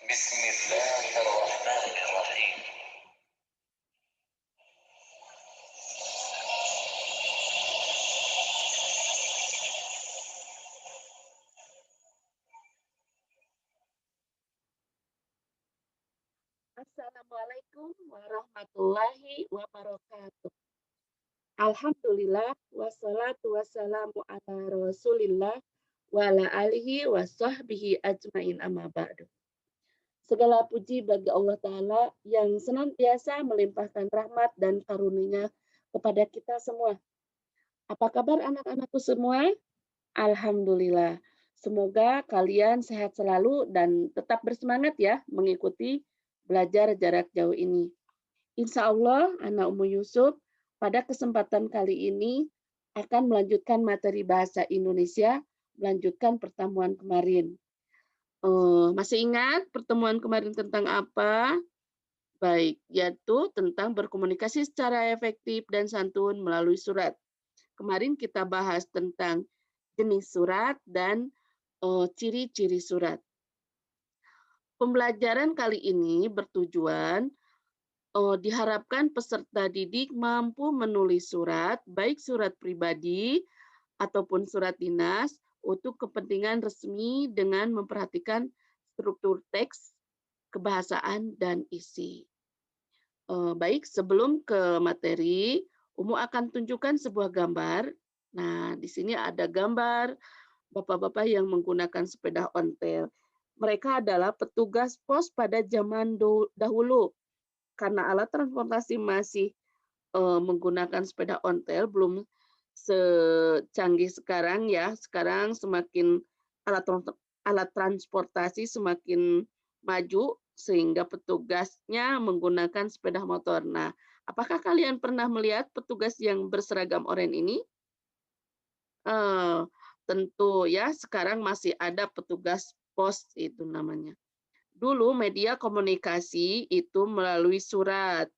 Bismillahirrahmanirrahim. Assalamualaikum warahmatullahi wabarakatuh. Alhamdulillah wassalatu wassalamu ala Rasulillah wa ala alihi wa sahbihi ajmain amma ba'du. Segala puji bagi Allah Ta'ala yang senantiasa melimpahkan rahmat dan karunia kepada kita semua. Apa kabar anak-anakku semua? Alhamdulillah. Semoga kalian sehat selalu dan tetap bersemangat ya mengikuti belajar jarak jauh ini. Insya Allah, anak Umu Yusuf pada kesempatan kali ini akan melanjutkan materi bahasa Indonesia, melanjutkan pertemuan kemarin. Masih ingat pertemuan kemarin tentang apa? Baik, yaitu tentang berkomunikasi secara efektif dan santun melalui surat. Kemarin kita bahas tentang jenis surat dan ciri-ciri surat. Pembelajaran kali ini bertujuan diharapkan peserta didik mampu menulis surat, baik surat pribadi ataupun surat dinas untuk kepentingan resmi dengan memperhatikan struktur teks, kebahasaan, dan isi. Baik, sebelum ke materi, Umu akan tunjukkan sebuah gambar. Nah, di sini ada gambar bapak-bapak yang menggunakan sepeda ontel. Mereka adalah petugas pos pada zaman dahulu. Karena alat transportasi masih menggunakan sepeda ontel, belum secanggih sekarang ya. Sekarang semakin alat transportasi semakin maju sehingga petugasnya menggunakan sepeda motor. Nah, apakah kalian pernah melihat petugas yang berseragam oranye ini? Tentu ya, sekarang masih ada petugas pos itu namanya. Dulu media komunikasi itu melalui surat.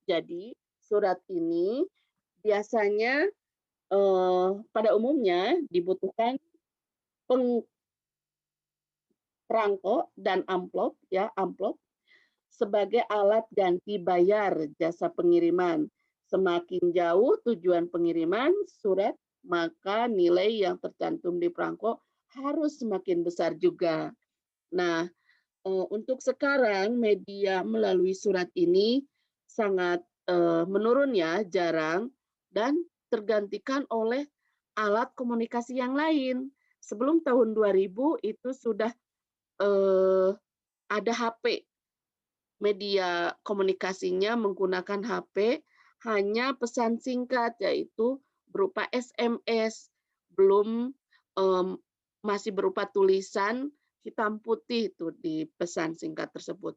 Jadi surat ini biasanya pada umumnya dibutuhkan perangko dan amplop ya, amplop sebagai alat ganti bayar jasa pengiriman. Semakin jauh tujuan pengiriman surat, maka nilai yang tercantum di perangko harus semakin besar juga. Nah, untuk sekarang media melalui surat ini sangat menurun ya, jarang, dan tergantikan oleh alat komunikasi yang lain. Sebelum tahun 2000 itu sudah ada HP. Media komunikasinya menggunakan HP, hanya pesan singkat yaitu berupa SMS, belum masih berupa tulisan hitam putih itu di pesan singkat tersebut.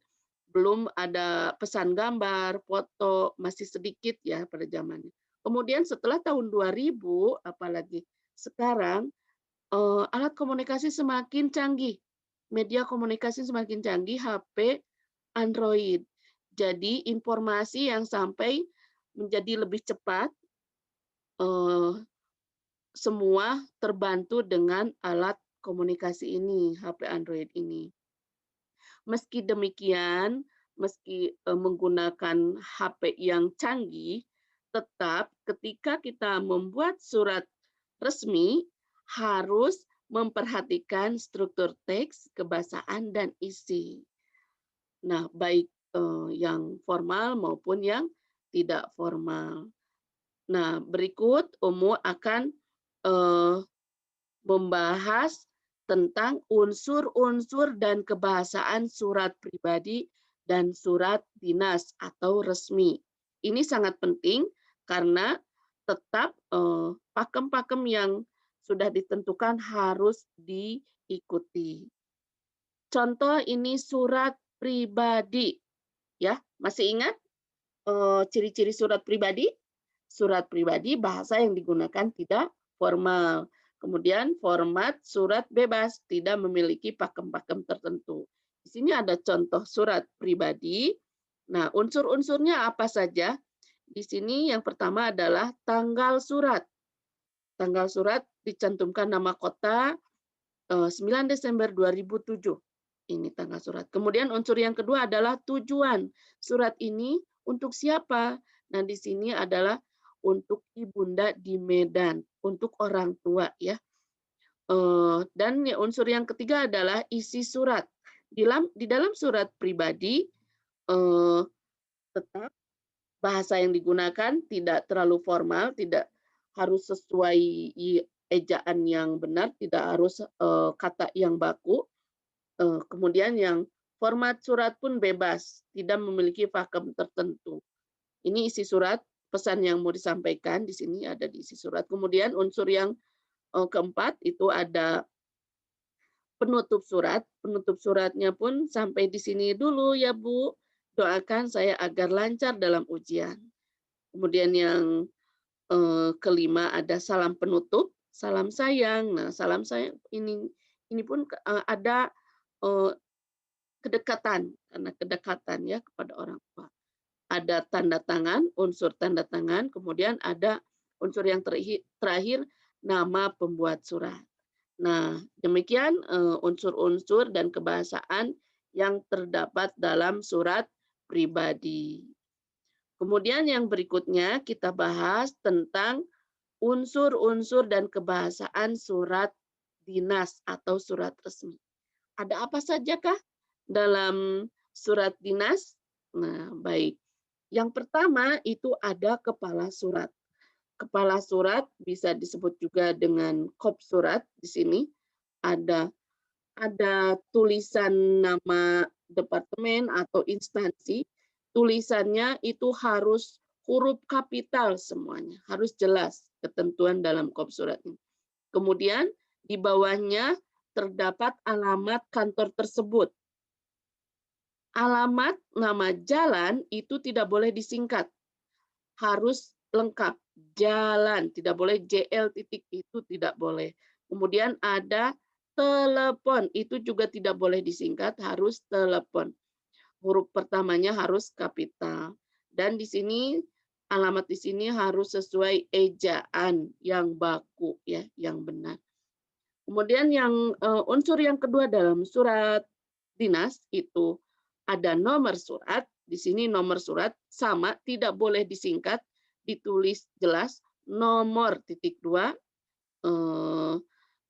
Belum ada pesan gambar, foto, masih sedikit ya pada zamannya. Kemudian setelah tahun 2000, apalagi sekarang, alat komunikasi semakin canggih. Media komunikasi semakin canggih, HP, Android. Jadi informasi yang sampai menjadi lebih cepat, semua terbantu dengan alat komunikasi ini, HP Android ini. Meski demikian, meski menggunakan HP yang canggih, tetap ketika kita membuat surat resmi harus memperhatikan struktur teks, kebahasaan, dan isi. Nah, baik yang formal maupun yang tidak formal. Nah, berikut Umu akan membahas tentang unsur-unsur dan kebahasaan surat pribadi dan surat dinas atau resmi. Ini sangat penting karena tetap pakem-pakem yang sudah ditentukan harus diikuti. Contoh ini surat pribadi, ya masih ingat ciri-ciri surat pribadi? Surat pribadi bahasa yang digunakan tidak formal. Kemudian format surat bebas, tidak memiliki pakem-pakem tertentu. Di sini ada contoh surat pribadi. Nah, unsur-unsurnya apa saja? Di sini yang pertama adalah tanggal surat. Tanggal surat dicantumkan nama kota 9 Desember 2007. Ini tanggal surat. Kemudian unsur yang kedua adalah tujuan. Surat ini untuk siapa? Nah, di sini adalah untuk ibunda di Medan, untuk orang tua ya. Dan unsur yang ketiga adalah isi surat. Di dalam surat pribadi tetap bahasa yang digunakan tidak terlalu formal, tidak harus sesuai ejaan yang benar, tidak harus kata yang baku. Kemudian yang format surat pun bebas, tidak memiliki pakem tertentu. Ini isi surat, pesan yang mau disampaikan di sini ada di isi surat. Kemudian unsur yang keempat itu ada penutup surat. Penutup suratnya pun sampai di sini dulu ya Bu. Doakan saya agar lancar dalam ujian. Kemudian yang kelima ada salam penutup, salam sayang. Nah, salam sayang ini pun ada kedekatan, karena kedekatan ya kepada orang tua. Ada tanda tangan, unsur tanda tangan, kemudian ada unsur yang terakhir nama pembuat surat. Nah, demikian unsur-unsur dan kebahasaan yang terdapat dalam surat pribadi. Kemudian yang berikutnya kita bahas tentang unsur-unsur dan kebahasaan surat dinas atau surat resmi. Ada apa sajakah dalam surat dinas? Nah, baik. Yang pertama itu ada kepala surat. Kepala surat bisa disebut juga dengan kop surat. Di sini ada tulisan nama departemen atau instansi. Tulisannya itu harus huruf kapital semuanya, harus jelas ketentuan dalam kop surat ini. Kemudian di bawahnya terdapat alamat kantor tersebut. Alamat nama jalan itu tidak boleh disingkat, harus lengkap. Jalan, tidak boleh JL titik, itu tidak boleh. Kemudian ada telepon, itu juga tidak boleh disingkat, harus telepon. Huruf pertamanya harus kapital. Dan di sini alamat di sini harus sesuai ejaan yang baku ya, yang benar. Kemudian yang unsur yang kedua dalam surat dinas itu ada nomor surat. Di sini nomor surat sama, tidak boleh disingkat, ditulis jelas nomor titik 2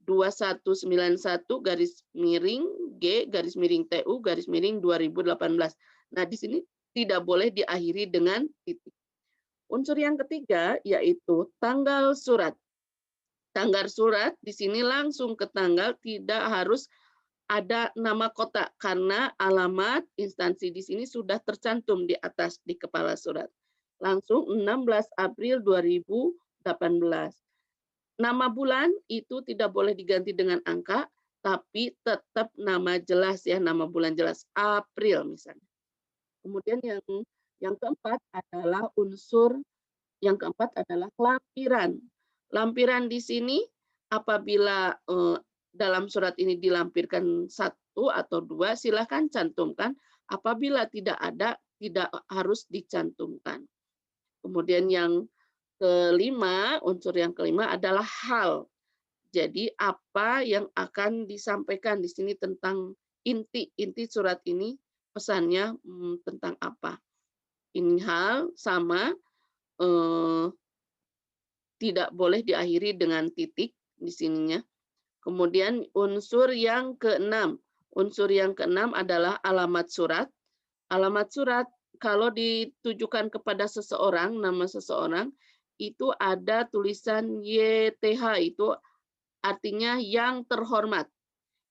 2191 garis miring G garis miring TU garis miring 2018. Nah, di sini tidak boleh diakhiri dengan titik. Unsur yang ketiga yaitu tanggal surat. Tanggal surat di sini langsung ke tanggal, tidak harus ada nama kota karena alamat instansi di sini sudah tercantum di atas di kepala surat. Langsung 16 April 2018. Nama bulan itu tidak boleh diganti dengan angka, tapi tetap nama jelas ya, nama bulan jelas April misalnya. Kemudian yang keempat adalah unsur yang keempat adalah lampiran. Lampiran di sini apabila dalam surat ini dilampirkan 1 atau 2, silakan cantumkan. Apabila tidak ada, tidak harus dicantumkan. Kemudian yang kelima, unsur yang kelima adalah hal. Jadi apa yang akan disampaikan di sini tentang inti surat ini, pesannya tentang apa. Ini hal sama, tidak boleh diakhiri dengan titik di sininya. Kemudian unsur yang keenam. Unsur yang keenam adalah alamat surat. Alamat surat kalau ditujukan kepada seseorang, nama seseorang, itu ada tulisan YTH, itu artinya yang terhormat.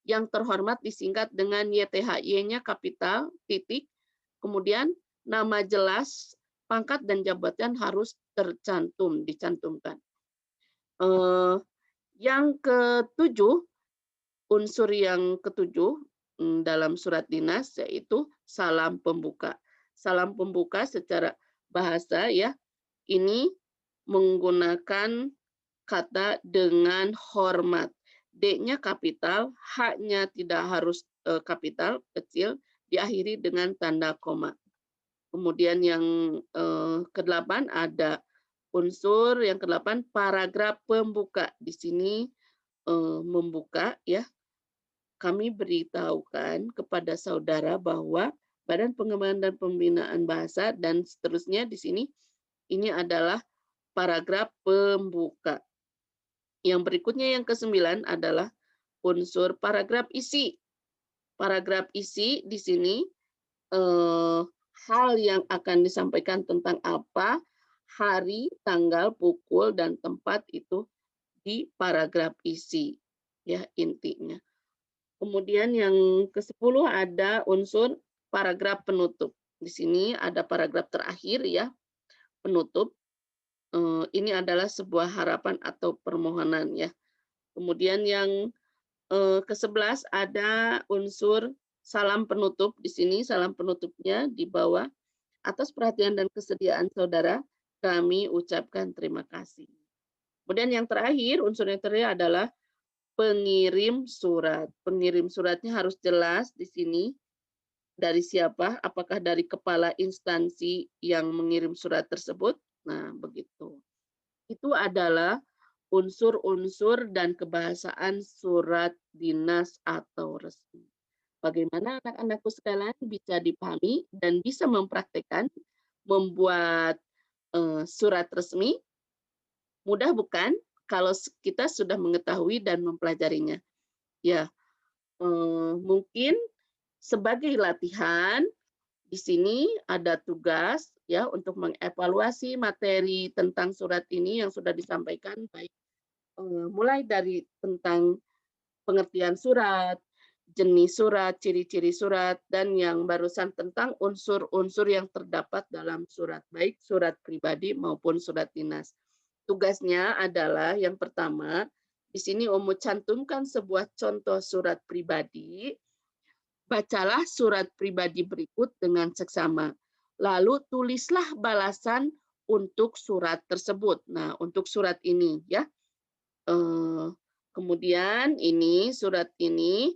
Yang terhormat disingkat dengan YTH. Y-nya kapital, titik. Kemudian nama jelas, pangkat dan jabatan harus dicantumkan. Yang ketujuh, unsur yang ketujuh dalam surat dinas yaitu salam pembuka. Salam pembuka secara bahasa ya, ini menggunakan kata dengan hormat. D-nya kapital, H-nya tidak harus kapital, kecil, diakhiri dengan tanda koma. Kemudian yang ke-8 ada unsur yang ke-8 paragraf pembuka. Di sini membuka ya. kami beritahukan kepada saudara bahwa Badan Pengembangan dan Pembinaan Bahasa dan seterusnya di sini ini adalah paragraf pembuka. Yang berikutnya yang ke-9 adalah unsur paragraf isi. Paragraf isi di sini hal yang akan disampaikan tentang apa, hari, tanggal, pukul, dan tempat itu di paragraf isi, ya intinya. Kemudian yang ke-10 ada unsur paragraf penutup. Di sini ada paragraf terakhir ya, penutup. Ini adalah sebuah harapan atau permohonan ya. Kemudian yang ke-11 ada unsur salam penutup. Di sini salam penutupnya di bawah. Atas perhatian dan kesediaan saudara, kami ucapkan terima kasih. Kemudian yang terakhir, unsur yang terakhir adalah pengirim surat. Pengirim suratnya harus jelas di sini dari siapa, apakah dari kepala instansi yang mengirim surat tersebut. Nah, begitu. Itu adalah unsur-unsur dan kebahasaan surat dinas atau resmi. Bagaimana anak-anakku sekalian bisa dipahami dan bisa mempraktekkan membuat surat resmi? Mudah bukan? Kalau kita sudah mengetahui dan mempelajarinya. Ya, mungkin sebagai latihan di sini ada tugas ya untuk mengevaluasi materi tentang surat ini yang sudah disampaikan, baik mulai dari tentang pengertian surat, jenis surat, ciri-ciri surat, dan yang barusan tentang unsur-unsur yang terdapat dalam surat, baik surat pribadi maupun surat dinas. Tugasnya adalah yang pertama, di sini Umu cantumkan sebuah contoh surat pribadi. Bacalah surat pribadi berikut dengan seksama. Lalu tulislah balasan untuk surat tersebut. Nah, untuk surat ini ya. Kemudian ini surat ini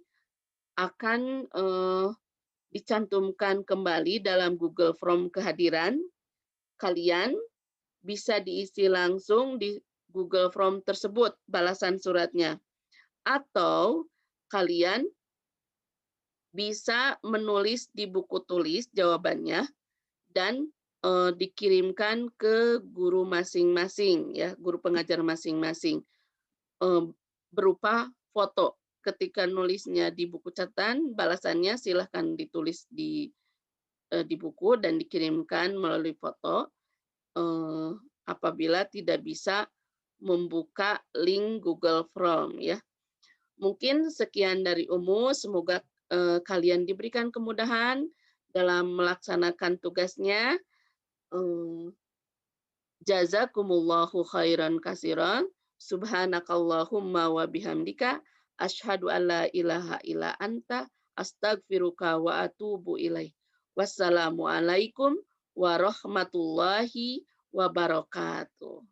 akan dicantumkan kembali dalam Google Form kehadiran. Kalian bisa diisi langsung di Google Form tersebut balasan suratnya. Atau kalian bisa menulis di buku tulis jawabannya dan dikirimkan ke guru masing-masing ya, guru pengajar masing-masing berupa foto. Ketika nulisnya di buku catatan, balasannya silahkan ditulis di buku dan dikirimkan melalui foto. Apabila tidak bisa membuka link Google Form ya. Mungkin sekian dari Umu, semoga kalian diberikan kemudahan dalam melaksanakan tugasnya. Jazakumullahu khairan kasiran. Subhanakallahumma wa bihamdika asyhadu an la ilaha illa anta astaghfiruka wa atubu ilaih. Wassalamualaikum warahmatullahi wabarakatuh.